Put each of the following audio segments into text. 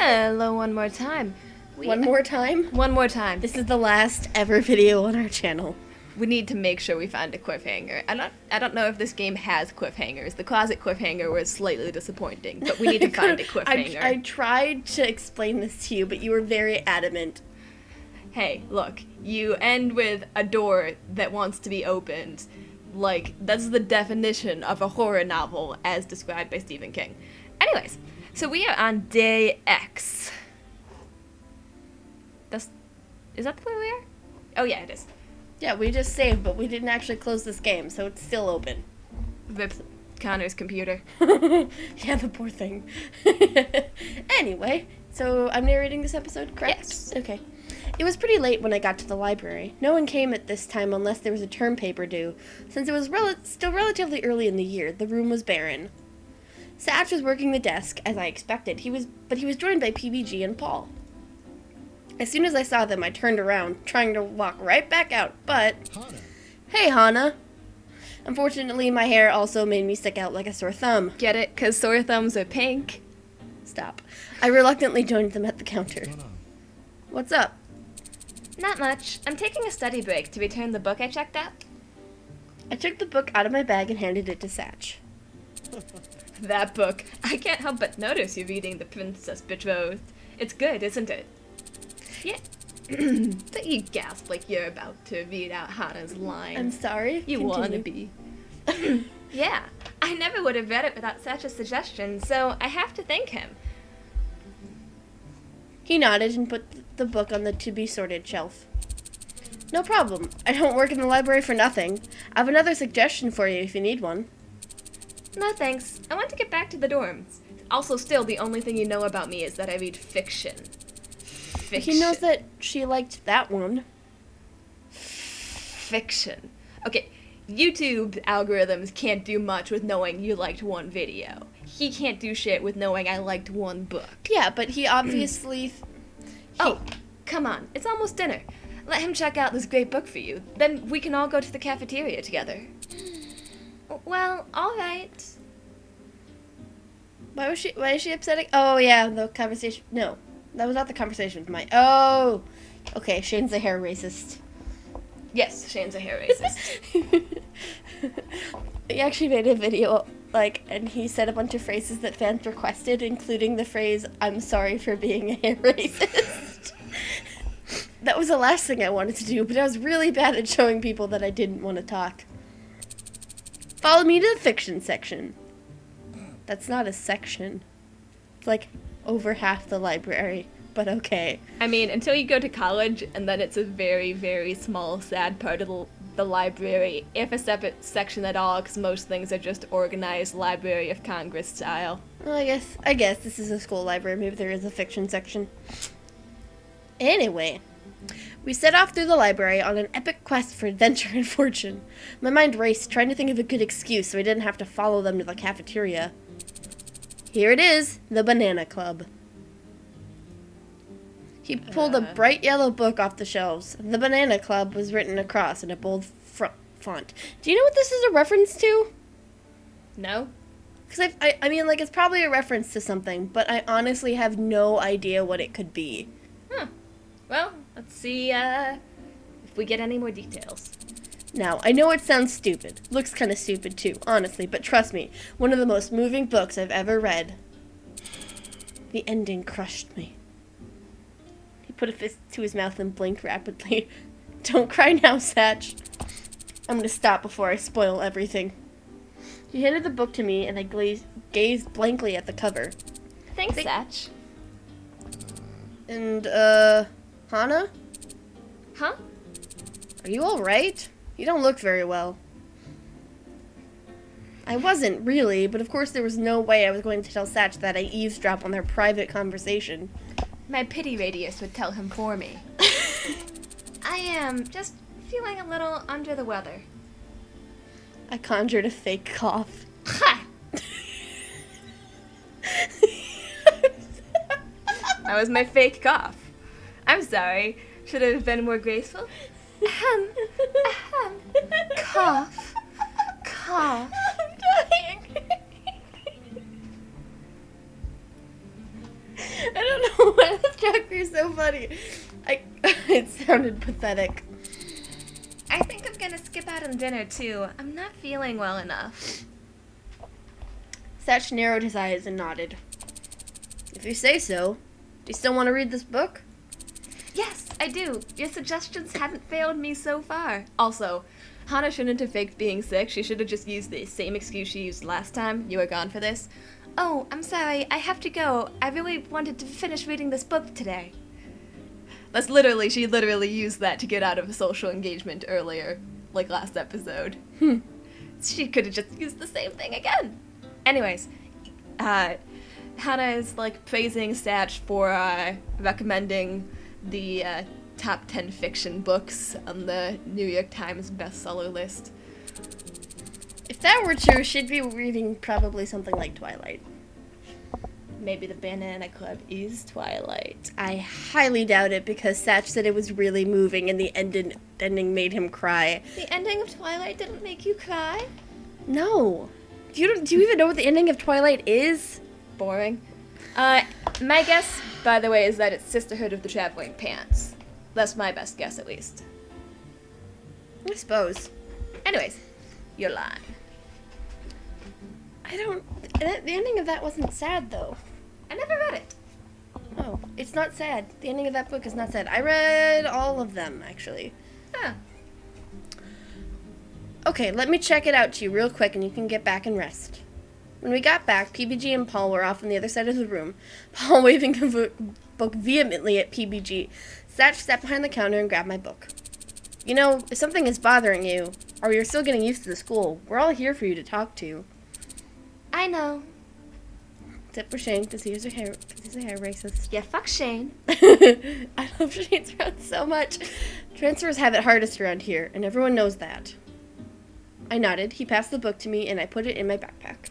Hello one more time. One more time? One more time. This is the last ever video on our channel. We need to make sure we find a cliffhanger. I don't know if this game has cliffhangers. The closet cliffhanger was slightly disappointing, but we need to find a cliffhanger. I tried to explain this to you, but you were very adamant. Hey, look, you end with a door that wants to be opened. Like, that's the definition of a horror novel as described by Stephen King. Anyways, so we are on day X. Is that the way we are? Oh yeah, it is. Yeah, we just saved, but we didn't actually close this game, so it's still open. Rip Connor's computer. Yeah, the poor thing. Anyway, so I'm narrating this episode, correct? Yes. Okay. It was pretty late when I got to the library. No one came at this time unless there was a term paper due. Since it was still relatively early in the year, the room was barren. Satch was working the desk, as I expected. He was joined by PBG and Paul. As soon as I saw them, I turned around, trying to walk right back out, but... Hana. Hey, Hana. Unfortunately, my hair also made me stick out like a sore thumb. Get it? 'Cause sore thumbs are pink. Stop. I reluctantly joined them at the counter. What's going on? What's up? Not much. I'm taking a study break to return the book I checked out. I took the book out of my bag and handed it to Satch. That book. I can't help but notice you're reading The Princess Betrothed. It's good, isn't it? Yeah. Don't you gasp like you're about to read out Hana's lines. I'm sorry. You wanna be. Yeah. I never would have read it without such a suggestion, so I have to thank him. He nodded and put the book on the to-be-sorted shelf. No problem. I don't work in the library for nothing. I have another suggestion for you if you need one. No thanks. I want to get back to the dorms. Also, still, the only thing you know about me is that I read fiction. Fiction. He knows that she liked that one. Fiction. Okay, YouTube algorithms can't do much with knowing you liked one video. He can't do shit with knowing I liked one book. Yeah, but he obviously... Oh, come on. It's almost dinner. Let him check out this great book for you. Then we can all go to the cafeteria together. Well, alright. Why is she upsetting? Oh, yeah, the conversation... No, that was not the conversation with my... Oh! Okay, Shane's a hair racist. Yes, Shane's a hair racist. He actually made a video, and he said a bunch of phrases that fans requested, including the phrase, "I'm sorry for being a hair racist." That was the last thing I wanted to do, but I was really bad at showing people that I didn't want to talk. Follow me to the fiction section. That's not a section. It's like over half the library, but okay. I mean, until you go to college, and then it's a very, very small, sad part of the library, if a separate section at all, because most things are just organized Library of Congress style. Well, I guess this is a school library. Maybe there is a fiction section. Anyway, we set off through the library on an epic quest for adventure and fortune. My mind raced, trying to think of a good excuse so I didn't have to follow them to the cafeteria. Here it is, the Banana Club. He pulled a bright yellow book off the shelves. The Banana Club was written across in a bold font. Do you know what this is a reference to? No? Because I mean, it's probably a reference to something, but I honestly have no idea what it could be. Huh. Well, let's see if we get any more details. Now, I know it sounds stupid. Looks kind of stupid too, honestly, but trust me, one of the most moving books I've ever read. The ending crushed me. He put a fist to his mouth and blinked rapidly. Don't cry now, Satch. I'm gonna stop before I spoil everything. He handed the book to me, and I gazed blankly at the cover. Thanks, Satch. And, Hana? Huh? Are you alright? You don't look very well. I wasn't, really, but of course there was no way I was going to tell Satch that I eavesdropped on their private conversation. My pity radius would tell him for me. I am just feeling a little under the weather. I conjured a fake cough. Ha! That was my fake cough. I'm sorry. Should it have been more graceful? Ahem. Ahem. Cough. Cough. I'm dying. I don't know joke. You're so funny. It sounded pathetic. I think I'm gonna skip out on dinner, too. I'm not feeling well enough. Satch narrowed his eyes and nodded. If you say so. Do you still want to read this book? Yes, I do. Your suggestions haven't failed me so far. Also, Hana shouldn't have faked being sick. She should have just used the same excuse she used last time. You were gone for this. Oh, I'm sorry. I have to go. I really wanted to finish reading this book today. She literally used that to get out of a social engagement earlier, like last episode. She could have just used the same thing again. Anyways, Hana is, like, praising Satch for recommending the top 10 fiction books on the New York Times bestseller list. If that were true, she'd be reading probably something like Twilight. Maybe the Banana Club is Twilight. I highly doubt it because Satch said it was really moving and the ending made him cry. The ending of Twilight didn't make you cry? No. Do you even know what the ending of Twilight is? Boring. My guess, by the way, is that it's Sisterhood of the Traveling Pants. That's my best guess, at least. I suppose. Anyways, you're lying. The ending of that wasn't sad, though. I never read it. Oh, it's not sad. The ending of that book is not sad. I read all of them, actually. Huh. Okay, let me check it out to you real quick and you can get back and rest. When we got back, PBG and Paul were off on the other side of the room, Paul waving the book vehemently at PBG. Satch sat behind the counter and grabbed my book. You know, if something is bothering you, or you're still getting used to the school, we're all here for you to talk to. I know. Except for Shane, because he's a hair racist. Yeah, fuck Shane. I love Shane's friends so much. Transfers have it hardest around here, and everyone knows that. I nodded. He passed the book to me, and I put it in my backpack.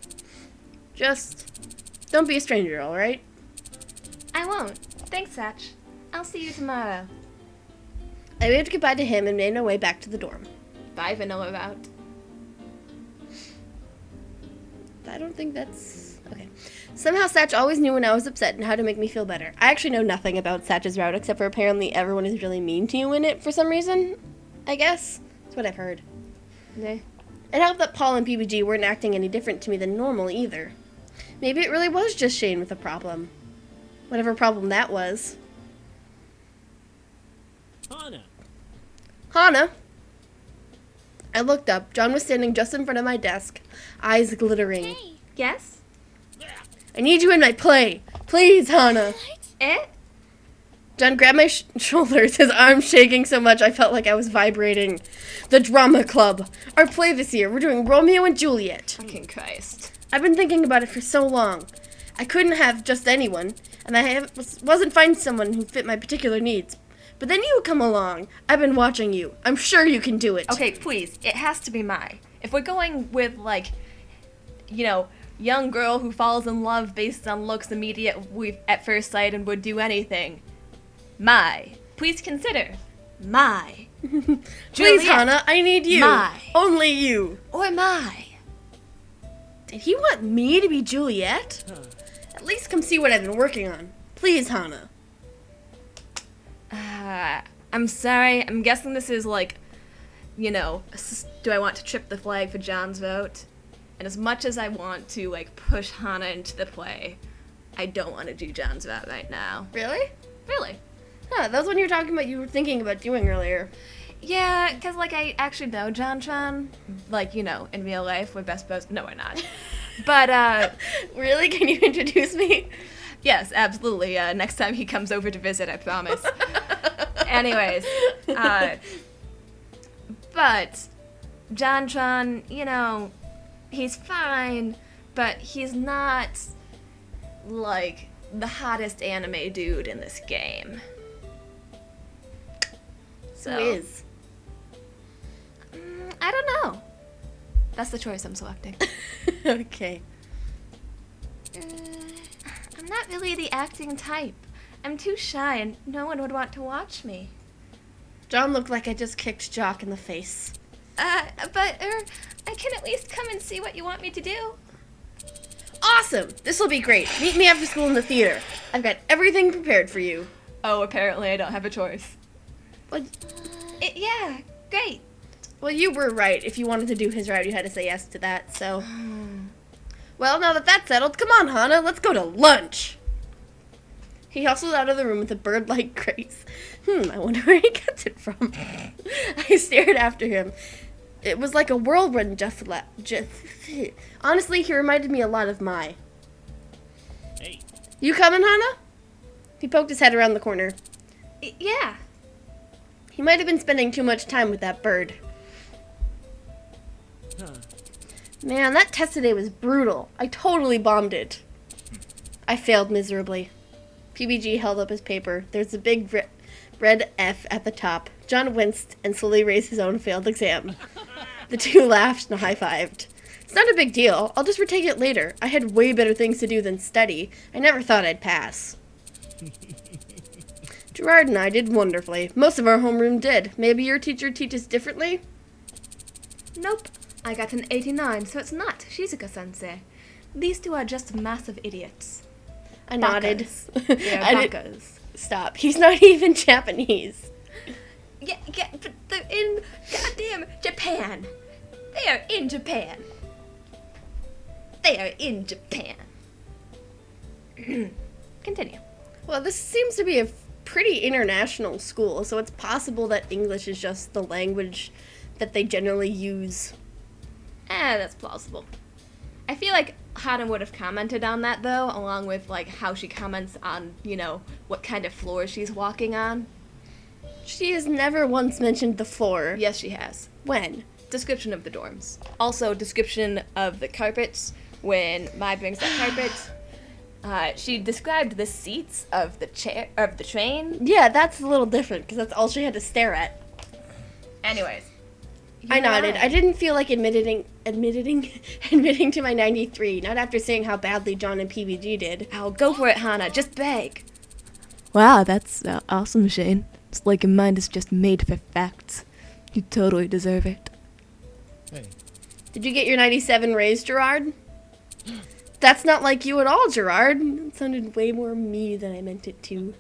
Just don't be a stranger, all right? I won't. Thanks, Satch. I'll see you tomorrow. I waved goodbye to him and made my way back to the dorm. Bye, Vanilla Route. I don't think that's... Okay. Somehow Satch always knew when I was upset and how to make me feel better. I actually know nothing about Satch's route, except for apparently everyone is really mean to you in it for some reason, I guess. That's what I've heard. Yeah. It helped that Paul and PBG weren't acting any different to me than normal, either. Maybe it really was just Shane with a problem. Whatever problem that was. Hana! I looked up. John was standing just in front of my desk, eyes glittering. Hey. Yes? I need you in my play. Please, Hana. Eh? John grabbed my shoulders, his arms shaking so much I felt like I was vibrating. The drama club. Our play this year. We're doing Romeo and Juliet. Fucking Christ. I've been thinking about it for so long. I couldn't have just anyone, and I wasn't finding someone who fit my particular needs. But then you come along. I've been watching you. I'm sure you can do it. Okay, please. It has to be Mai. If we're going with, like, you know, young girl who falls in love based on looks immediate at first sight and would do anything, Mai. Please consider. Mai. Please, Juliet. Hana, I need you. Mai. Only you. Or Mai. Did he want me to be Juliet? At least come see what I've been working on. Please, Hana. I'm sorry. I'm guessing this is like, you know, do I want to trip the flag for John's vote? And as much as I want to, like, push Hana into the play, I don't want to do John's vote right now. Really? Really? Huh, that was when you were thinking about doing earlier. Yeah, because, like, I actually know John Tron. Like, you know, in real life, we're best buds. No, we're not. But, Really? Can you introduce me? Yes, absolutely. Next time he comes over to visit, I promise. Anyways, but John Tron, you know, he's fine, but he's not, like, the hottest anime dude in this game. So, Who is? I don't know. That's the choice I'm selecting. Okay. I'm not really the acting type. I'm too shy and no one would want to watch me. John looked like I just kicked Jock in the face. But I can at least come and see what you want me to do. Awesome! This'll be great. Meet me after school in the theater. I've got everything prepared for you. Oh, apparently I don't have a choice. Well, Yeah, great. well, you were right. If you wanted to do his route, you had to say yes to that, so. Well, now that that's settled, come on, Hana, let's go to lunch. He hustled out of the room with a bird-like grace. I wonder where he gets it from. I stared after him. It was like a whirlwind honestly, he reminded me a lot of Mai. Hey. You coming, Hana? He poked his head around the corner. Yeah. He might have been spending too much time with that bird. Huh. Man, that test today was brutal. I totally bombed it. I failed miserably. PBG held up his paper. There's a big red F at the top. John winced and slowly raised his own failed exam. The two laughed and high-fived. It's not a big deal. I'll just retake it later. I had way better things to do than study. I never thought I'd pass. Gerard and I did wonderfully. Most of our homeroom did. Maybe your teacher teaches differently? Nope. I got an 89, so it's not Shizuka-sensei. These two are just massive idiots. I nodded. They're I did- bakas. Stop. He's not even Japanese. Yeah, but they're in goddamn Japan. They are in Japan. They are in Japan. Continue. Well, this seems to be a pretty international school, so it's possible that English is just the language that they generally use. That's plausible. I feel like Hana would have commented on that, though, along with, like, how she comments on, what kind of floor she's walking on. She has never once mentioned the floor. Yes, she has. When? Description of the dorms. Also, description of the carpets. When Mai brings that carpet, she described the seats of the train. Yeah, that's a little different, because that's all she had to stare at. Anyways. I nodded. I didn't feel like admitting to my 93, not after seeing how badly John and PBG did. Oh, go for it, Hana. Just beg. Wow, that's awesome, Shane. It's like your mind is just made for facts. You totally deserve it. Hey. Did you get your 97 raise, Gerard? That's not like you at all, Gerard. It sounded way more me than I meant it to.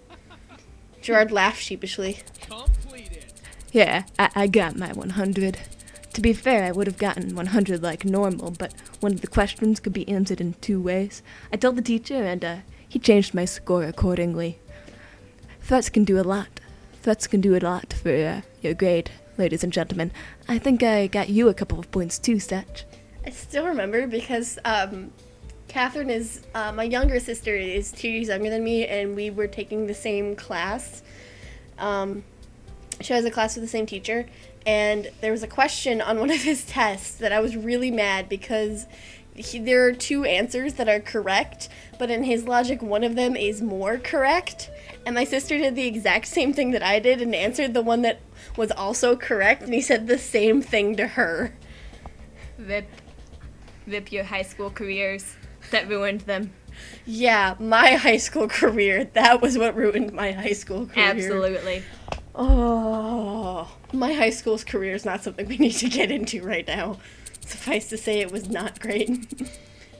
Gerard laughed sheepishly. Completed. Yeah, I got my 100. To be fair, I would have gotten 100 like normal, but one of the questions could be answered in 2 ways. I told the teacher, and he changed my score accordingly. Threats can do a lot. Threats can do a lot for your grade, ladies and gentlemen. I think I got you a couple of points too, Satch. I still remember because Catherine is, my younger sister is 2 years younger than me, and we were taking the same class. She has a class with the same teacher, and there was a question on one of his tests that I was really mad because there are 2 answers that are correct, but in his logic, one of them is more correct. And my sister did the exact same thing that I did and answered the one that was also correct, and he said the same thing to her. Rip your high school careers. That ruined them. Yeah, my high school career. That was what ruined my high school career. Absolutely. Oh, my high school's career is not something we need to get into right now. Suffice to say, it was not great.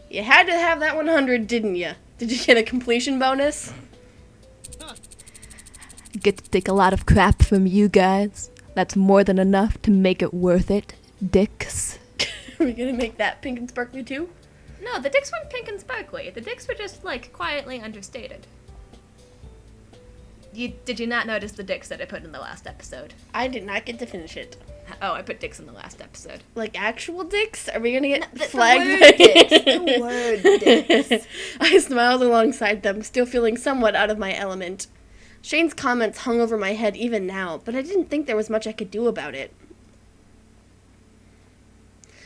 You had to have that 100, didn't you? Did you get a completion bonus? Get to take a lot of crap from you guys. That's more than enough to make it worth it, dicks. Are we gonna make that pink and sparkly too? No, the dicks weren't pink and sparkly. The dicks were just, quietly understated. Did you not notice the dicks that I put in the last episode? I did not get to finish it. Oh, I put dicks in the last episode. Like actual dicks? Are we gonna get The flagged? word dicks. The word dicks. I smiled alongside them, still feeling somewhat out of my element. Shane's comments hung over my head even now, but I didn't think there was much I could do about it.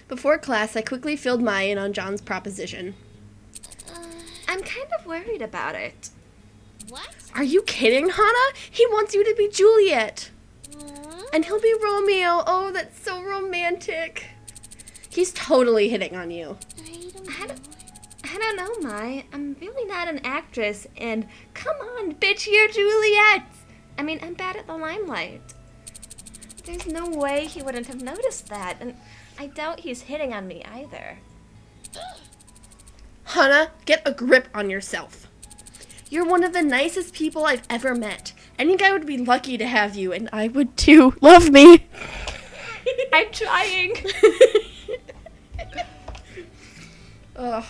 Before class, I quickly filled Mai in on John's proposition. I'm kind of worried about it. What? Are you kidding, Hana? He wants you to be Juliet. And he'll be Romeo. Oh, that's so romantic. He's totally hitting on you. I don't know, Mai. I'm really not an actress, and come on, bitch, you're Juliet! I mean, I'm bad at the limelight. There's no way he wouldn't have noticed that, and I doubt he's hitting on me either. Hana, get a grip on yourself. You're one of the nicest people I've ever met, Any guy would be lucky to have you, and I would too. Love me. I'm trying. Ugh.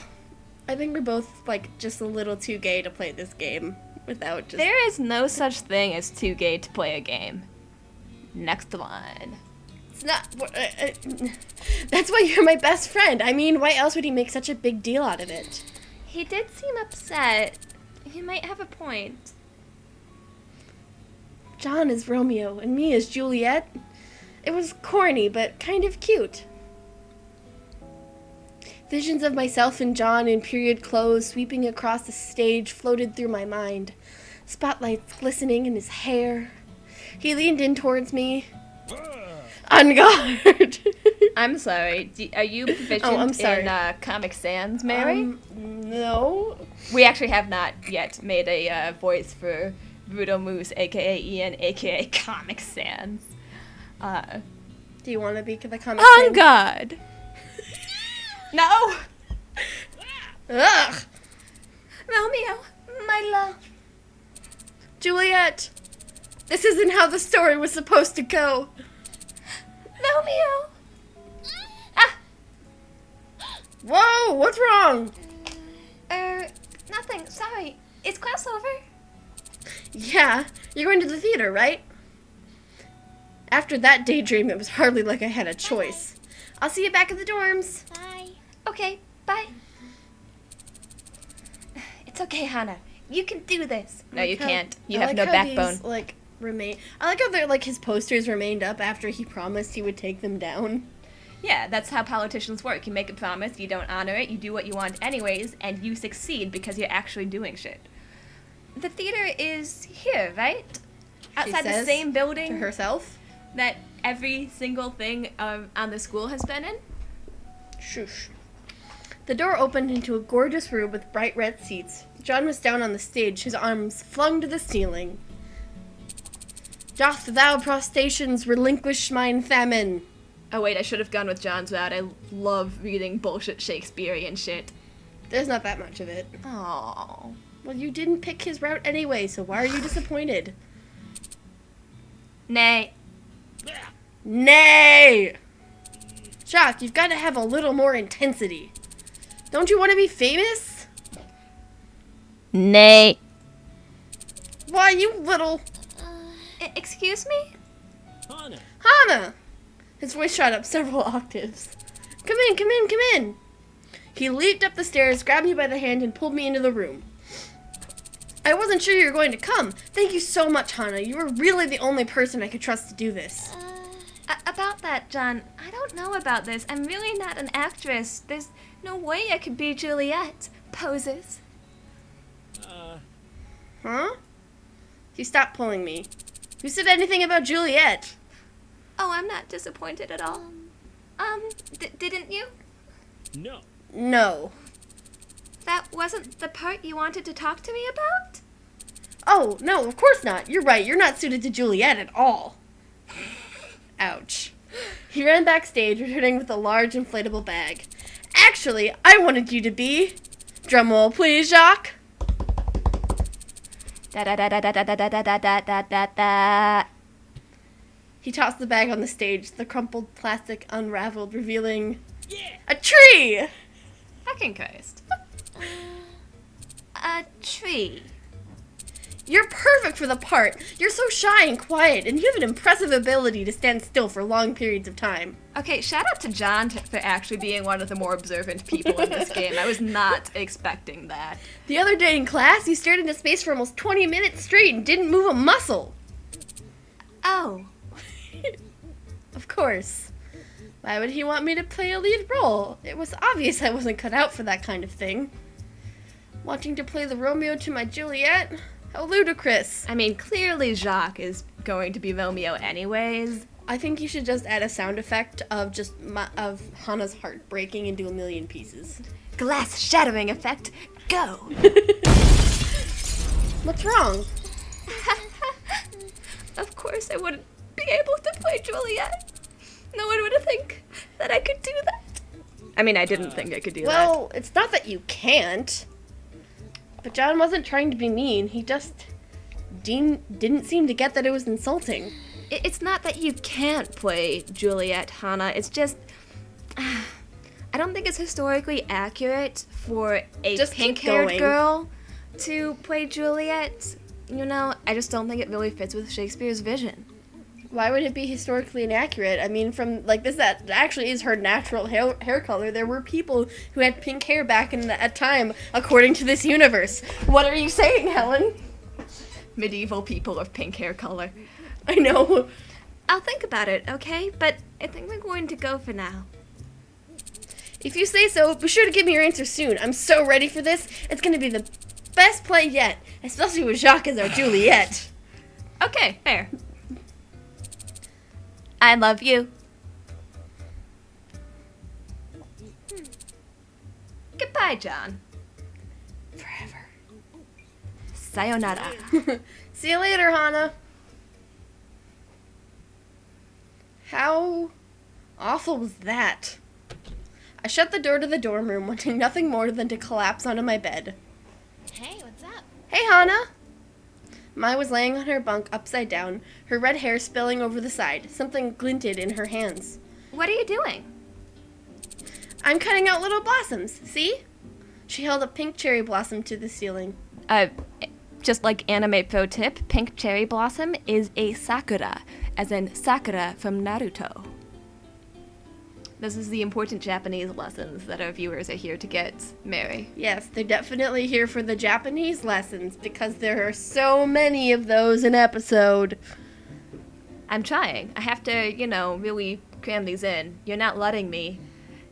I think we're both, like, just a little too gay to play this game without just... There is no such thing as too gay to play a game. Next one. It's not... that's why you're my best friend. I mean, why else would he make such a big deal out of it? He did seem upset. He might have a point. John is Romeo, and me is Juliet. It was corny, but kind of cute. Visions of myself and John in period clothes sweeping across the stage floated through my mind. Spotlights glistening in his hair. He leaned in towards me. On guard. I'm sorry. Are you proficient in Comic Sans, Mary? No. We actually have not yet made a voice for Rudo Moose, a.k.a. Ian, a.k.a. Comic Sans. Do you want to be the Comic On Sans? God! No! Ugh! Romeo, my love. Juliet! This isn't how the story was supposed to go. Romeo! Ah! Whoa! What's wrong? Nothing. Sorry. Is class over? Yeah, you're going to the theater, right? After that daydream, it was hardly like I had a choice. I'll see you back at the dorms. Bye. Okay, bye. It's okay, Hannah. You can do this. No, you can't. You have no backbone. These, like, remain. I like how they're like his posters remained up after he promised he would take them down. Yeah, that's how politicians work. You make a promise, you don't honor it, you do what you want anyways, and you succeed because you're actually doing shit. The theater is here, right? Outside the same building to herself that every single thing on the school has been in? Shush. The door opened into a gorgeous room with bright red seats. John was down on the stage, his arms flung to the ceiling. Doth thou prostrations relinquish mine famine? Oh wait, I should have gone with John's route. I love reading bullshit Shakespearean shit. There's not that much of it. Oh. Well, you didn't pick his route anyway, so why are you disappointed? Nay. Nay! Jacques, you've got to have a little more intensity. Don't you want to be famous? Nay. Why, you little... Excuse me? Hannah. Hannah! His voice shot up several octaves. Come in, come in, come in. He leaped up the stairs, grabbed me by the hand, and pulled me into the room. I wasn't sure you were going to come. Thank you so much, Hannah. You were really the only person I could trust to do this. About that, John, I don't know about this. I'm really not an actress. There's no way I could be Juliet. Poses. Huh? You stopped pulling me. Who said anything about Juliet? Oh, I'm not disappointed at all. Didn't you? No. No. That wasn't the part you wanted to talk to me about? Oh, no, of course not. You're right. You're not suited to Juliet at all. Ouch. He ran backstage, returning with a large inflatable bag. Actually, I wanted you to be... Drumroll, please, Jacques. Da da da da da da da da da da da da da. He tossed the bag on the stage. The crumpled plastic unraveled, revealing... Yeah. A tree! Fucking Christ. A tree. You're perfect for the part. You're so shy and quiet, and you have an impressive ability to stand still for long periods of time. Okay, shout out to John for actually being one of the more observant people in this game. I was not expecting that. The other day in class, you stared into space for almost 20 minutes straight and didn't move a muscle. Oh. Of course. Why would he want me to play a lead role? It was obvious I wasn't cut out for that kind of thing. Wanting to play the Romeo to my Juliet? How ludicrous. I mean, clearly Jacques is going to be Romeo anyways. I think you should just add a sound effect of of Hannah's heart breaking into a million pieces. Glass shattering effect, go! What's wrong? Of course I wouldn't be able to play Juliet. No one would think that I could do that. I mean, I didn't think I could do that. Well, it's not that you can't. But John wasn't trying to be mean. He just Dean didn't seem to get that it was insulting. It's not that you can't play Juliet, Hannah. It's just... I don't think it's historically accurate for a Just keep pink-haired going. girl to play Juliet. You know, I just don't think it really fits with Shakespeare's vision. Why would it be historically inaccurate? I mean, from, like, that actually is her natural hair color. There were people who had pink hair back in that time, according to this universe. What are you saying, Helen? Medieval people of pink hair color. I know. I'll think about it, okay? But I think we're going to go for now. If you say so, be sure to give me your answer soon. I'm so ready for this. It's going to be the best play yet, especially with Jacques as our Juliet. Okay, fair. I love you. Goodbye, John. Forever. Sayonara. See you later, Hannah. How awful was that? I shut the door to the dorm room, wanting nothing more than to collapse onto my bed. Hey, what's up? Hey, Hannah! Mai was laying on her bunk upside down, her red hair spilling over the side. Something glinted in her hands. What are you doing? I'm cutting out little blossoms, see? She held a pink cherry blossom to the ceiling. Just like anime pro tip, pink cherry blossom is a sakura, as in Sakura from Naruto. This is the important Japanese lessons that our viewers are here to get, Mary. Yes, they're definitely here for the Japanese lessons because there are so many of those an episode. I'm trying. I have to, really cram these in. You're not letting me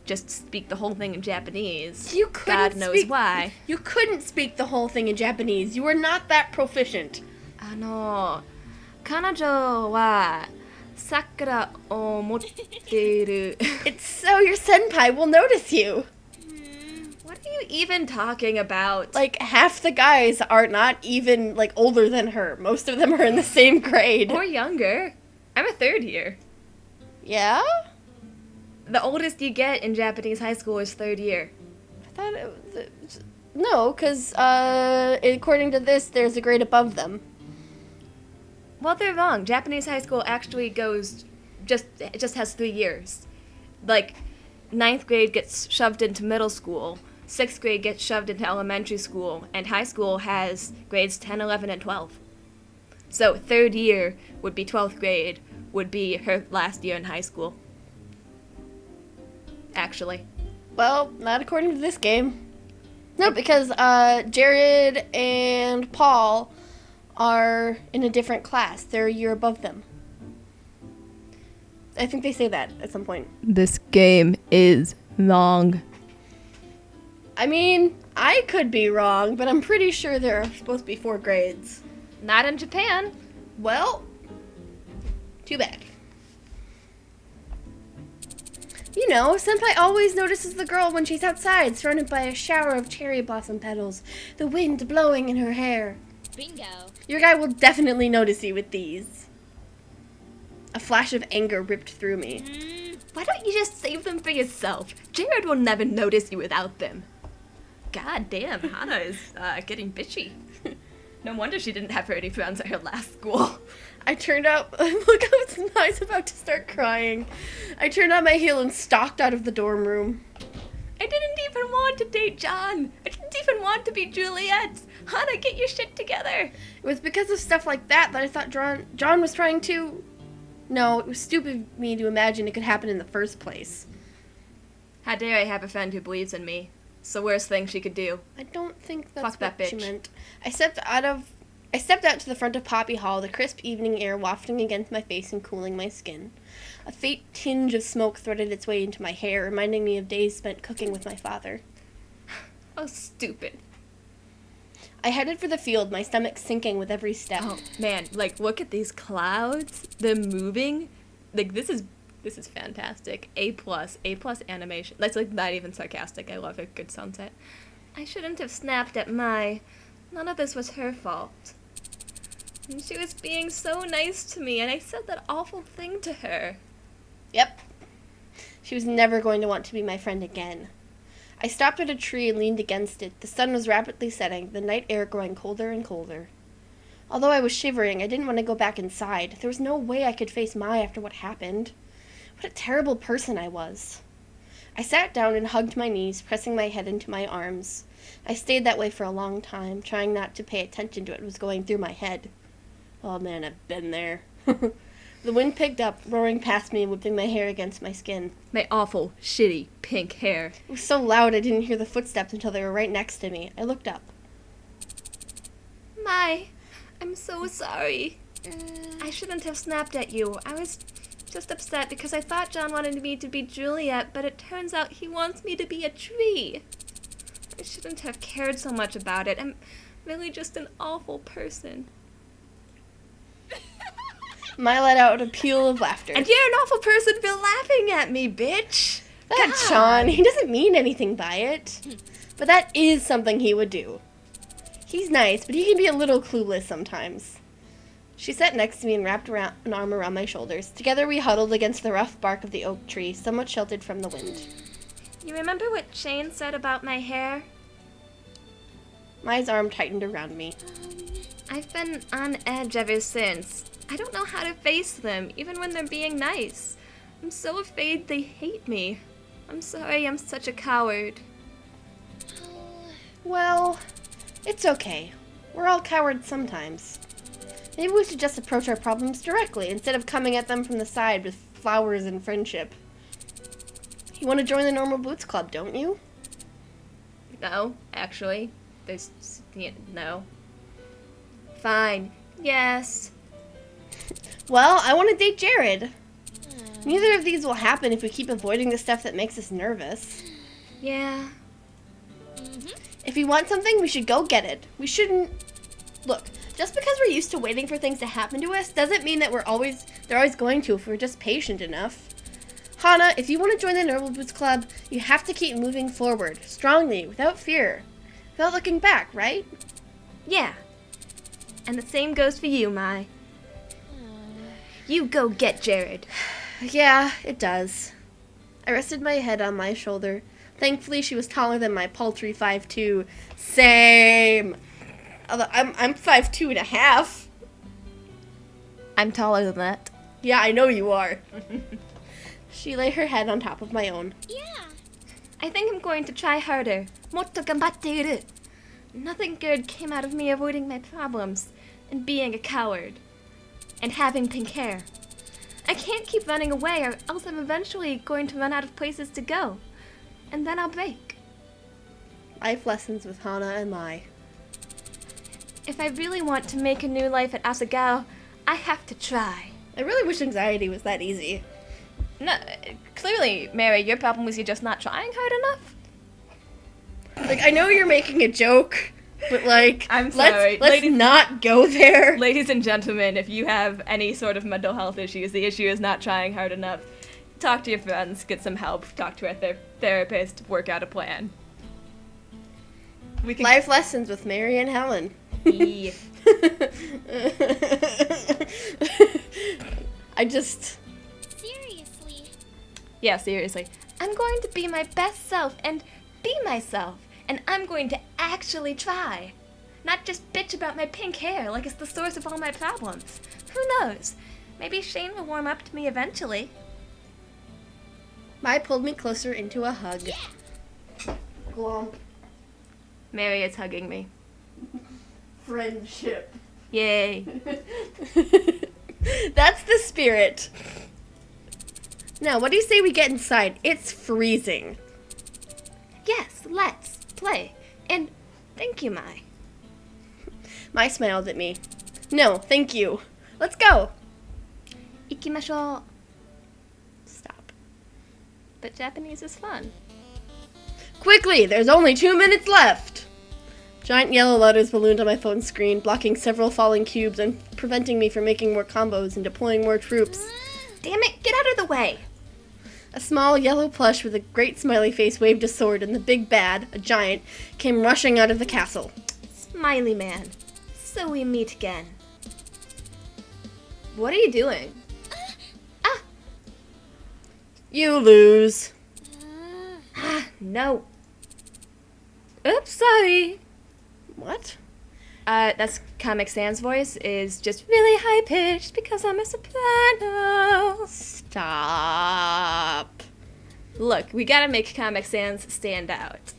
just speak the whole thing in Japanese. You couldn't God knows why. You couldn't speak the whole thing in Japanese. You were not that proficient. 彼女は桜を持っている. It's so your senpai will notice you. What are you even talking about? Like, half the guys are not even, like, older than her. Most of them are in the same grade. Or younger. I'm a third year. Yeah? The oldest you get in Japanese high school is third year. I thought it was... No, because, according to this, there's a grade above them. Well, they're wrong. Japanese high school actually it just has 3 years. Like, 9th grade gets shoved into middle school, 6th grade gets shoved into elementary school, and high school has grades 10, 11, and 12. So, third year would be 12th grade, would be her last year in high school. Actually. Well, not according to this game. No, because, Jared and Paul are in a different class. They're a year above them. I think they say that at some point. This game is long. I mean, I could be wrong, but I'm pretty sure there are supposed to be 4 grades. Not in Japan. Well, too bad. You know, Senpai always notices the girl when she's outside, surrounded by a shower of cherry blossom petals, the wind blowing in her hair. Bingo. Your guy will definitely notice you with these. A flash of anger ripped through me. Why don't you just save them for yourself? Jared will never notice you without them. God damn, Hannah is getting bitchy. No wonder she didn't have any friends at her last school. I turned out, look, I was about to start crying. I turned on my heel and stalked out of the dorm room. I didn't even want to date John. I didn't even want to be Juliet. Hannah, get your shit together. It was because of stuff like that I thought John was trying to... No, it was stupid of me to imagine it could happen in the first place. How dare I have a friend who believes in me? It's the worst thing she could do. I don't think that's Fuck that what she bitch. meant. I stepped out to the front of Poppy Hall, the crisp evening air wafting against my face and cooling my skin. A faint tinge of smoke threaded its way into my hair, reminding me of days spent cooking with my father. Oh, stupid. I headed for the field, my stomach sinking with every step. Oh, man, like, look at these clouds. They're moving. Like, this is fantastic. A plus animation. That's, like, not even sarcastic. I love a good sunset. I shouldn't have snapped at Mai. None of this was her fault. And she was being so nice to me, and I said that awful thing to her. Yep. She was never going to want to be my friend again. I stopped at a tree and leaned against it. The sun was rapidly setting, the night air growing colder and colder. Although I was shivering, I didn't want to go back inside. There was no way I could face Mai after what happened. What a terrible person I was. I sat down and hugged my knees, pressing my head into my arms. I stayed that way for a long time, trying not to pay attention to what was going through my head. Oh man, I've been there. The wind picked up, roaring past me and whipping my hair against my skin. My awful, shitty, pink hair. It was so loud I didn't hear the footsteps until they were right next to me. I looked up. Mai, I'm so sorry. I shouldn't have snapped at you. I was just upset because I thought John wanted me to be Juliet, but it turns out he wants me to be a tree. I shouldn't have cared so much about it. I'm really just an awful person. Mai let out a peal of laughter. And you're an awful person for laughing at me, bitch. That Sean, he doesn't mean anything by it. But that is something he would do. He's nice, but he can be a little clueless sometimes. She sat next to me and wrapped around an arm around my shoulders. Together we huddled against the rough bark of the oak tree, somewhat sheltered from the wind. You remember what Shane said about my hair? Mai's arm tightened around me. I've been on edge ever since. I don't know how to face them, even when they're being nice. I'm so afraid they hate me. I'm sorry I'm such a coward. Well, it's okay. We're all cowards sometimes. Maybe we should just approach our problems directly, instead of coming at them from the side with flowers and friendship. You want to join the Normal Boots Club, don't you? No, actually. No. Fine. Yes. Well, I want to date Jared. Neither of these will happen if we keep avoiding the stuff that makes us nervous. Yeah. If we want something, we should go get it. We shouldn't... Look, just because we're used to waiting for things to happen to us doesn't mean that they're always going to if we're just patient enough. Hana, if you want to join the Normal Boots Club, you have to keep moving forward, strongly, without fear. Without looking back, right? Yeah. And the same goes for you, Mai. You go get Jared. Yeah, it does. I rested my head on my shoulder. Thankfully, she was taller than my paltry 5'2". Same! Although I'm 5'2 and a half. I'm taller than that. Yeah, I know you are. She lay her head on top of my own. Yeah. I think I'm going to try harder. Motto gambatteru. Nothing good came out of me avoiding my problems and being a coward and having pink hair. I can't keep running away or else I'm eventually going to run out of places to go. And then I'll break. Life lessons with Hana and Mai. If I really want to make a new life at Asagao, I have to try. I really wish anxiety was that easy. No, clearly, Mary, your problem was you're just not trying hard enough. Like, I know you're making a joke, but like, I'm sorry. let's Ladies- not go there. Ladies and gentlemen, if you have any sort of mental health issues, the issue is not trying hard enough. Talk to your friends, get some help, talk to a therapist, work out a plan. We can. Life lessons with Mary and Helen. Yeah. I just... Seriously. Yeah, seriously. I'm going to be my best self and be myself. And I'm going to actually try. Not just bitch about my pink hair like it's the source of all my problems. Who knows? Maybe Shane will warm up to me eventually. Mai pulled me closer into a hug. Glomp. Mary is hugging me. Friendship. Yay. That's the spirit. Now, what do you say we get inside? It's freezing. Yes, let's play. And thank you, Mai. Mai smiled at me. No, thank you. Let's go. Ikimashou. Stop. But Japanese is fun. Quickly, there's only 2 minutes left. Giant yellow letters ballooned on my phone screen, blocking several falling cubes and preventing me from making more combos and deploying more troops. Damn it, get out of the way. A small yellow plush with a great smiley face waved a sword, and the big bad, a giant, came rushing out of the castle. Smiley man. So we meet again. What are you doing? You lose. No. Oops, sorry. What? That's Comic Sans voice is just really high pitched because I'm a soprano. Stop. Look, we gotta make Comic Sans stand out.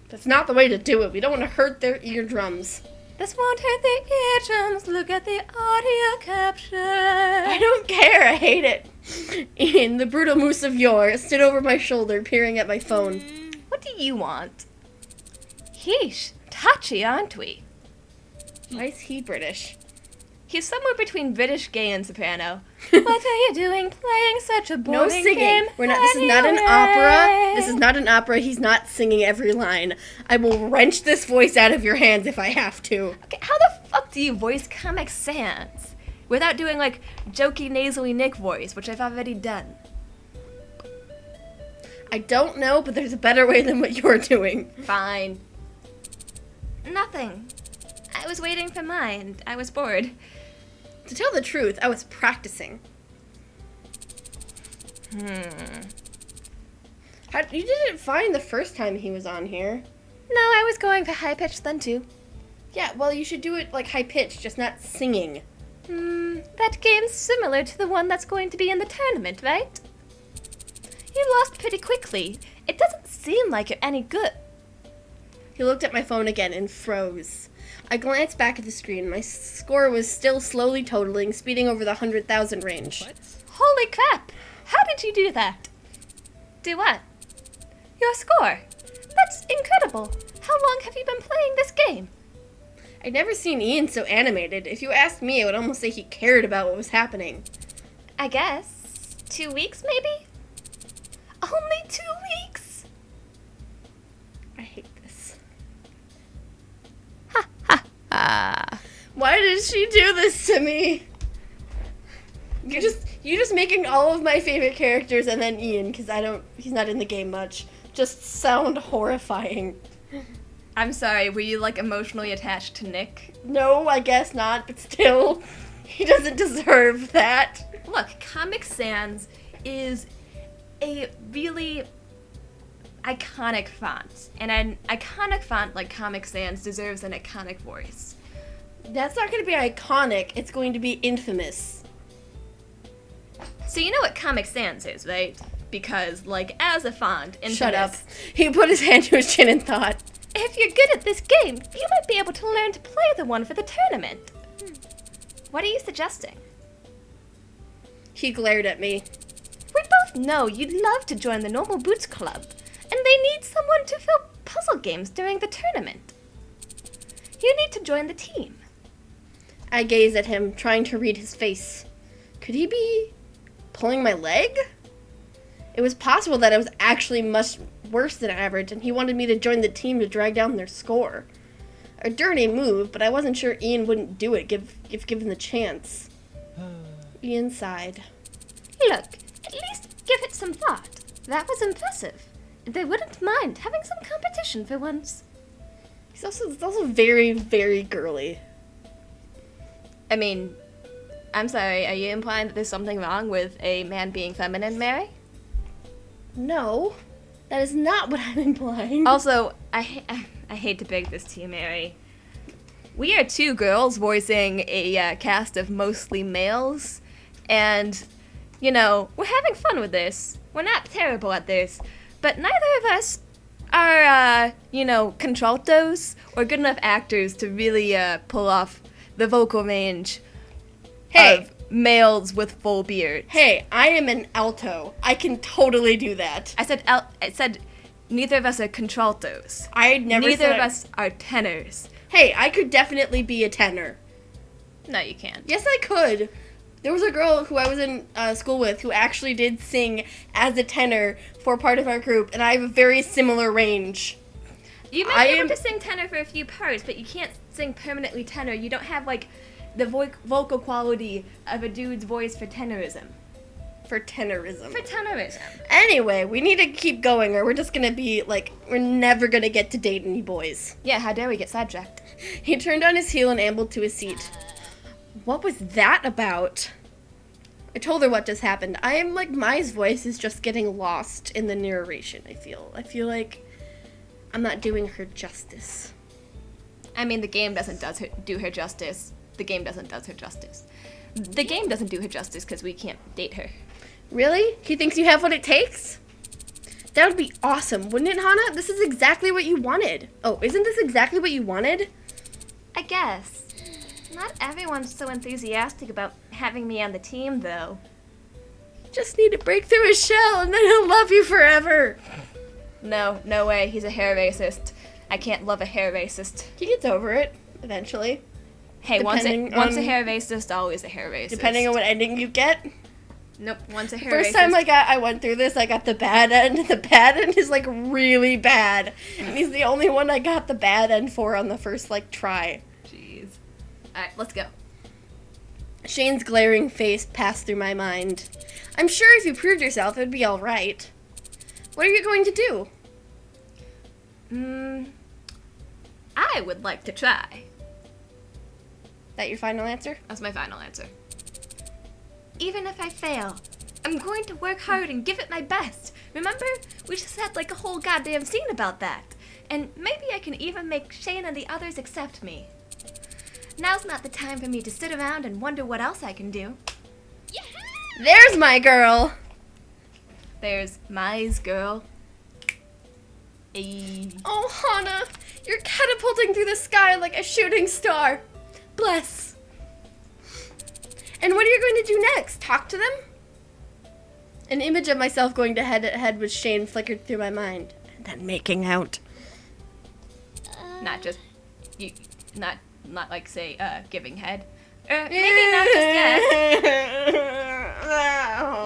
That's not the way to do it. We don't want to hurt their eardrums. This won't hurt the eardrums. Look at the audio capture. I don't care. I hate it. Ian, the brutal moose of yore, stood over my shoulder, peering at my phone. What do you want? Heesh, touchy, aren't we? Why is he British? He's somewhere between British, gay, and soprano. What are you doing playing such a boring No singing. game? We're not. This is not an opera. This is not an opera. He's not singing every line. I will wrench this voice out of your hands if I have to. Okay, how the fuck do you voice Comic Sans without doing like jokey, nasally Nick voice, which I've already done? I don't know, but there's a better way than what you're doing. Fine. Nothing. I was waiting for mine. I was bored. To tell the truth, I was practicing. How, you did it fine the first time he was on here. No, I was going for high pitch then too. Yeah, well, you should do it like high pitched, just not singing. That game's similar to the one that's going to be in the tournament, right? You lost pretty quickly. It doesn't seem like you're any good. He looked at my phone again and froze. I glanced back at the screen. My score was still slowly totaling, speeding over the 100,000 range. What? Holy crap! How did you do that? Do what? Your score. That's incredible. How long have you been playing this game? I'd never seen Ian so animated. If you asked me, I would almost say he cared about what was happening. I guess 2 weeks, maybe? Only 2 weeks? I hate this. Ah. Why did she do this to me? You're just making all of my favorite characters and then Ian, because he's not in the game much, just sound horrifying. I'm sorry, were you like emotionally attached to Nick? No, I guess not, but still, he doesn't deserve that. Look, Comic Sans is a really iconic font, and an iconic font like Comic Sans deserves an iconic voice. That's not going to be iconic, it's going to be infamous. So you know what Comic Sans is, right? Because, like, as a font, infamous, Shut up. He put his hand to his chin and thought. If you're good at this game, you might be able to learn to play the one for the tournament. What are you suggesting? He glared at me. We both know you'd love to join the Normal Boots Club, and they need someone to fill puzzle games during the tournament. You need to join the team. I gazed at him, trying to read his face. Could he be pulling my leg? It was possible that I was actually much worse than average, and he wanted me to join the team to drag down their score. A dirty move, but I wasn't sure Ian wouldn't do it if given the chance. Ian sighed. Look, at least give it some thought. That was impressive. They wouldn't mind having some competition for once. It's also very, very girly. I mean, I'm sorry, are you implying that there's something wrong with a man being feminine, Mary? No, that is not what I'm implying. Also, I hate to break this to you, Mary. We are two girls voicing a cast of mostly males, and, you know, we're having fun with this. We're not terrible at this, but neither of us are, contraltos or good enough actors to really pull off the vocal range of males with full beards. Hey, I am an alto. I can totally do that. I said neither of us are contraltos. Neither of us are tenors. Hey, I could definitely be a tenor. No, you can't. Yes, I could. There was a girl who I was in school with who actually did sing as a tenor for part of our group, and I have a very similar range. You might be able to sing tenor for a few parts, but you can't sing permanently tenor. You don't have, like, the vocal quality of a dude's voice for tenorism. For tenorism. Anyway, we need to keep going, or we're just gonna be, like, we're never gonna get to date any boys. Yeah, how dare we get sidetracked. He turned on his heel and ambled to his seat. What was that about? I told her what just happened. I am like, Mai's voice is just getting lost in the narration, I feel. I feel like I'm not doing her justice. I mean, the game doesn't do her justice. The game doesn't do her justice. The game doesn't do her justice because we can't date her. Really? He thinks you have what it takes? That would be awesome, wouldn't it, Hana? This is exactly what you wanted. Oh, isn't this exactly what you wanted? I guess. Not everyone's so enthusiastic about having me on the team, though. Just need to break through his shell and then he'll love you forever. No way. He's a hair racist. I can't love a hair racist. He gets over it, eventually. Hey, once a Depending hair racist, always a hair racist. Depending on what ending you get. Nope, once a hair racist. First time I went through this, I got the bad end. The bad end is, like, really bad. And he's the only one I got the bad end for on the first, like, try. Jeez. Alright, let's go. Shane's glaring face passed through my mind. I'm sure if you proved yourself, it would be alright. What are you going to do? I would like to try. That your final answer? That's my final answer. Even if I fail, I'm going to work hard and give it my best. Remember? We just had like a whole goddamn scene about that. And maybe I can even make Shane and the others accept me. Now's not the time for me to sit around and wonder what else I can do. There's my girl! There's Mai's girl. Ayy. Oh, Hana, you're catapulting through the sky like a shooting star. Bless. And what are you going to do next? Talk to them? An image of myself going to head-to-head with Shane flickered through my mind. And then making out. Not just you, not like say giving head. Maybe not just yet.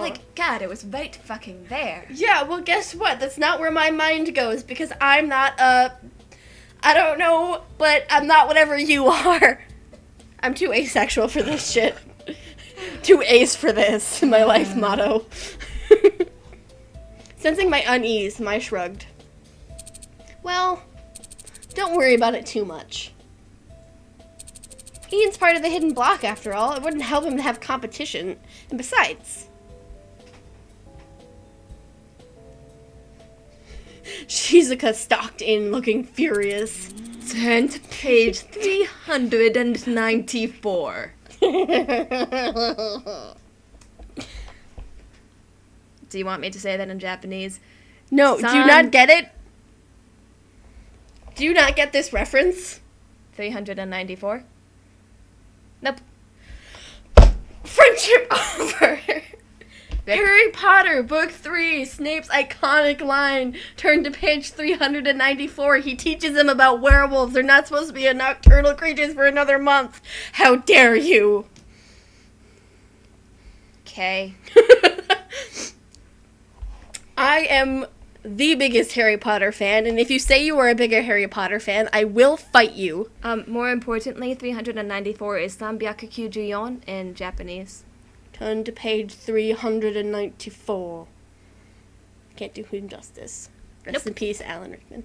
Like God, it was right fucking there. Yeah, well, guess what? That's not where my mind goes because I'm not I don't know, but I'm not whatever you are. I'm too asexual for this shit. Too ace for this, my life motto. Sensing my unease, Mai shrugged. Well, don't worry about it too much. Ian's part of the hidden block, after all. It wouldn't help him to have competition. And besides... Shizuka stalked in, looking furious. Turn to page 394. Do you want me to say that in Japanese? No, do you not get it? Do you not get this reference? 394? Nope. Friendship over! Harry Potter, Book 3, Snape's iconic line. Turn to page 394. He teaches them about werewolves. They're not supposed to be nocturnal creatures for another month. How dare you? Okay. I am the biggest Harry Potter fan, and if you say you are a bigger Harry Potter fan, I will fight you. More importantly, 394 is Sanbyakukyujuyon in Japanese. Turn to page 394. Can't do him justice. Rest in peace, Alan Rickman.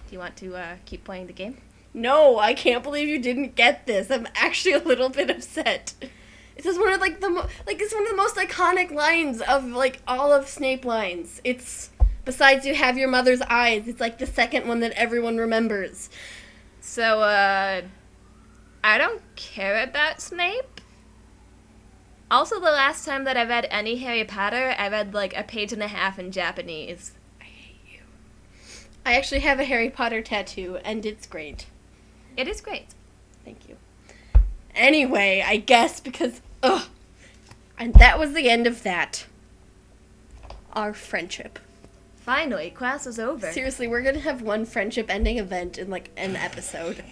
Do you want to keep playing the game? No, I can't believe you didn't get this. I'm actually a little bit upset. This is one of it's one of the most iconic lines of like all of Snape lines. It's besides you have your mother's eyes. It's like the second one that everyone remembers. So I don't care about Snape. Also, the last time that I read any Harry Potter, I read like a page and a half in Japanese. I hate you. I actually have a Harry Potter tattoo, and it's great. It is great. Thank you. Anyway, I guess because, and that was the end of that. Our friendship. Finally, class is over. Seriously, we're gonna have one friendship ending event in like an episode.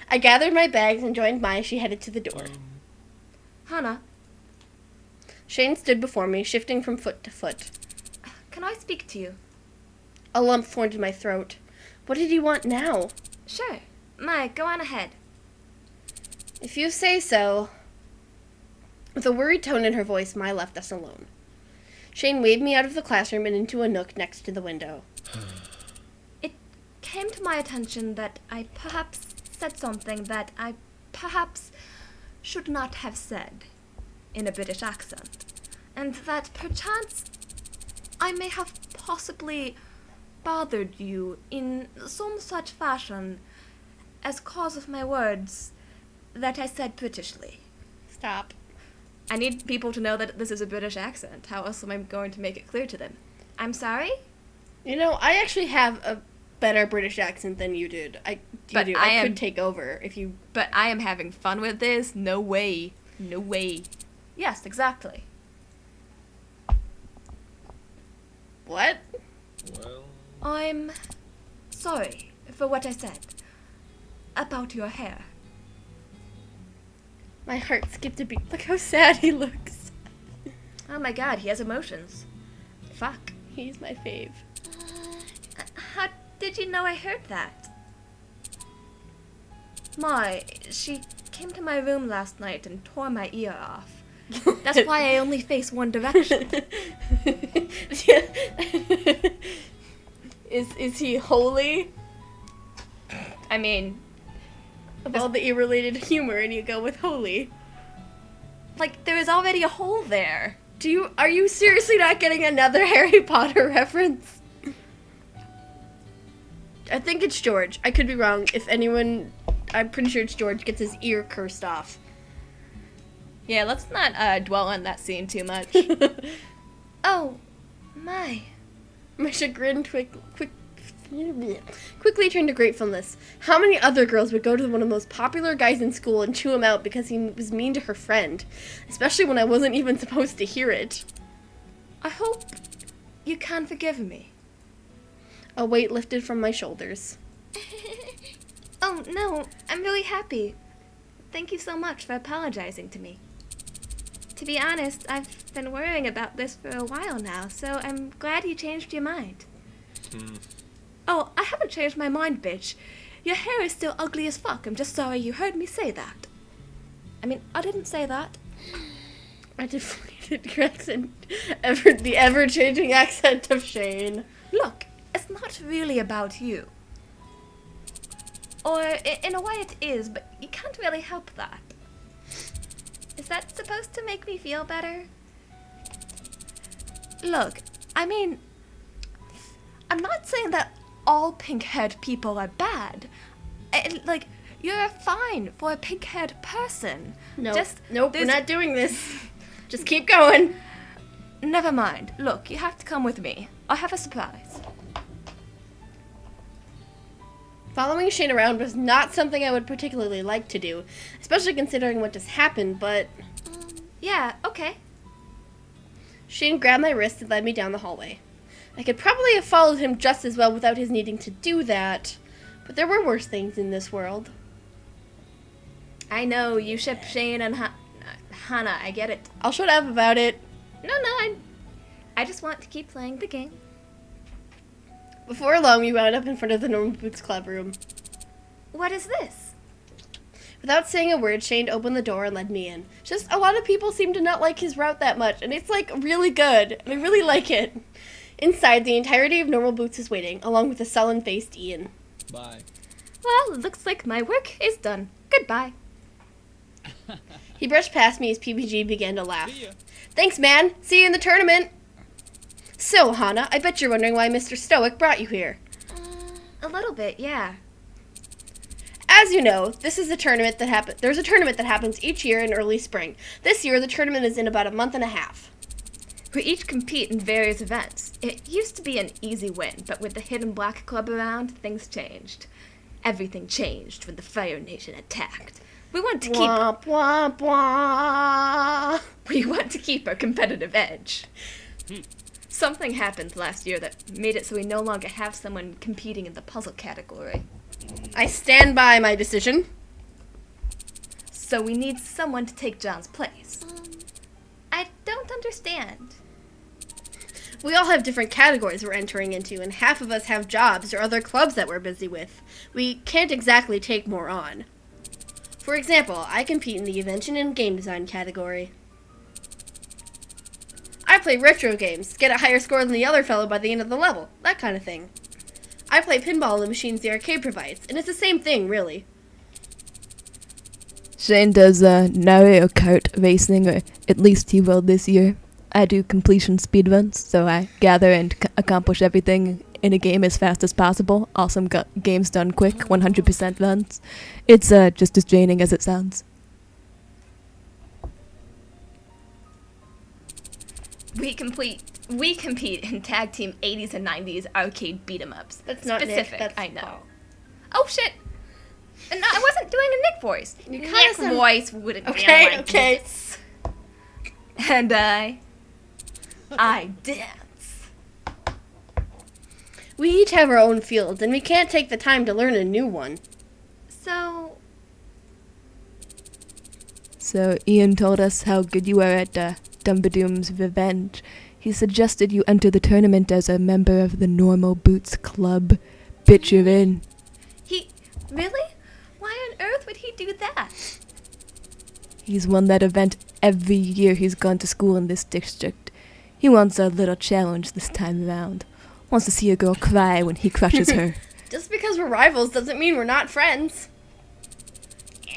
I gathered my bags and joined Mai as she headed to the door. Hana, Shane stood before me, shifting from foot to foot. can I speak to you? A lump formed in my throat. What did he want now? Sure. Mai, go on ahead. If you say so. With a worried tone in her voice, Mai left us alone. Shane waved me out of the classroom and into a nook next to the window. It came to my attention that I perhaps said something that I perhaps should not have said in a British accent, and that perchance I may have possibly bothered you in some such fashion as cause of my words that I said Britishly. Stop. I need people to know that this is a British accent. How else am I going to make it clear to them? I'm sorry? You know, I actually have a better British accent than you did. I could take over if you... But I am having fun with this. No way. No way. Yes, exactly. What? Well, I'm sorry for what I said about your hair. My heart skipped a beat. Look how sad he looks. Oh my god, he has emotions. Fuck. He's my fave. How did you know I heard that? She came to my room last night and tore my ear off. That's why I only face one direction. Is he holy? I mean, Of all the ear-related humor, and you go with holy. like, there is already a hole there. Are you seriously not getting another Harry Potter reference? I think it's George. I could be wrong. If anyone, I'm pretty sure it's George, gets his ear cursed off. Yeah, let's not dwell on that scene too much. Oh, my. My chagrin quickly turned to gratefulness. How many other girls would go to one of the most popular guys in school and chew him out because he was mean to her friend? Especially when I wasn't even supposed to hear it. I hope you can forgive me. A weight lifted from my shoulders. Oh, no, I'm really happy. Thank you so much for apologizing to me. To be honest, I've been worrying about this for a while now, so I'm glad you changed your mind. Oh, I haven't changed my mind, bitch. Your hair is still ugly as fuck. I'm just sorry you heard me say that. I mean, I didn't say that. I deflated your accent. The ever-changing accent of Shane. Look, it's not really about you. Or, in a way it is, but you can't really help that. Is that supposed to make me feel better? Look, I mean, I'm not saying that all pink-haired people are bad. Like, you're fine for a pink-haired person. Nope, we're there's- not doing this. Just keep going. Never mind. Look, you have to come with me. I have a surprise. Following Shane around was not something I would particularly like to do, especially considering what just happened, but... Yeah, okay. Shane grabbed my wrist and led me down the hallway. I could probably have followed him just as well without his needing to do that, but there were worse things in this world. I know, you ship Shane and Hannah, I get it. I'll shut up about it. No, I just want to keep playing the game. Before long, we wound up in front of the Normal Boots Club room. What is this? Without saying a word, Shane opened the door and led me in. Just a lot of people seem to not like his route that much, and it's, like, really good. And I really like it. Inside, the entirety of Normal Boots is waiting, along with a sullen-faced Ian. bye. Well, looks like my work is done. Goodbye. He brushed past me as PBG began to laugh. See ya. Thanks, man. See you in the tournament. So, Hannah, I bet you're wondering why Mr. Stoic brought you here. A little bit, yeah. As you know, this is a tournament that there's a tournament that happens each year in early spring. This year, the tournament is in about a month and a half. We each compete in various events. It used to be an easy win, but with the Hidden Black Club around, things changed. Everything changed when the Fire Nation attacked. We want to keep Womp, womp, womp. we want to keep our competitive edge. Something happened last year that made it so we no longer have someone competing in the puzzle category. I stand by my decision. So we need someone to take John's place. I don't understand. We all have different categories we're entering into, and half of us have jobs or other clubs that we're busy with. We can't exactly take more on. For example, I compete in the invention and game design category. I play retro games, get a higher score than the other fellow by the end of the level, that kind of thing. I play pinball in the machines the arcade provides, and it's the same thing, really. Shane does Mario Kart racing, or at least he will this year. I do completion speedruns, so I gather and accomplish everything in a game as fast as possible. Awesome games done quick, 100% runs. It's just as draining as it sounds. We compete in tag team 80s and 90s arcade beat 'em ups. That's not specific. Nick, that's I know. Paul. Oh shit! And I wasn't doing a Nick voice. You kinda Nick sound- voice wouldn't be Okay, like okay. this. And I dance. We each have our own fields, and we can't take the time to learn a new one. So Ian told us how good you were at Dumbadoom's Revenge. He suggested you enter the tournament as a member of the Normal Boots Club. Bitch, you're in. Really? Why on earth would he do that? He's won that event every year he's gone to school in this district. He wants a little challenge this time around. Wants to see a girl cry when he crushes her. Just because we're rivals doesn't mean we're not friends.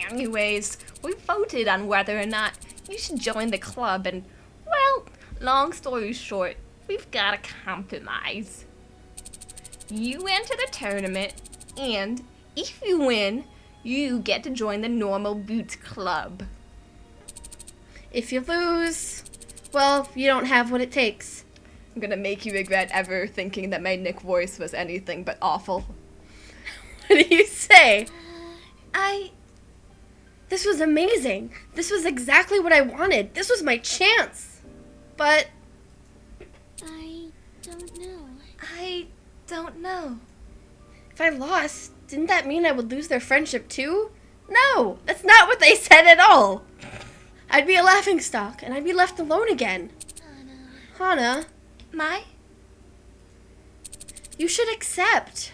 Anyways, we voted on whether or not you should join the club, and, well, long story short, we've got a compromise. You enter the tournament, and if you win, you get to join the Normal Boots Club. If you lose, well, you don't have what it takes. I'm gonna make you regret ever thinking that my Nick voice was anything but awful. What do you say? I This was amazing. This was exactly what I wanted. This was my chance. But I don't know. don't know. if I lost, didn't that mean I would lose their friendship too? No, that's not what they said at all. I'd be a laughingstock, and I'd be left alone again. Hana, My? you should accept.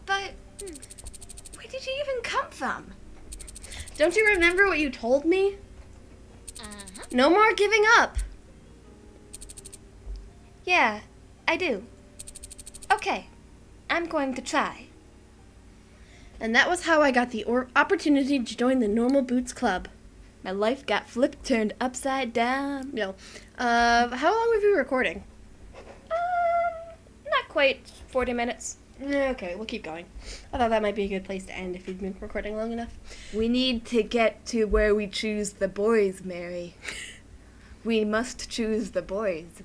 But where did you even come from? Don't you remember what you told me? Uh-huh. No more giving up. Yeah, I do. Okay, I'm going to try. And that was how I got the opportunity to join the Normal Boots Club. My life got flipped, turned upside down. No. How long have you been recording? Not quite 40 minutes. Okay, we'll keep going. I thought that might be a good place to end if you've been recording long enough. We need to get to where we choose the boys, Mary. We must choose the boys.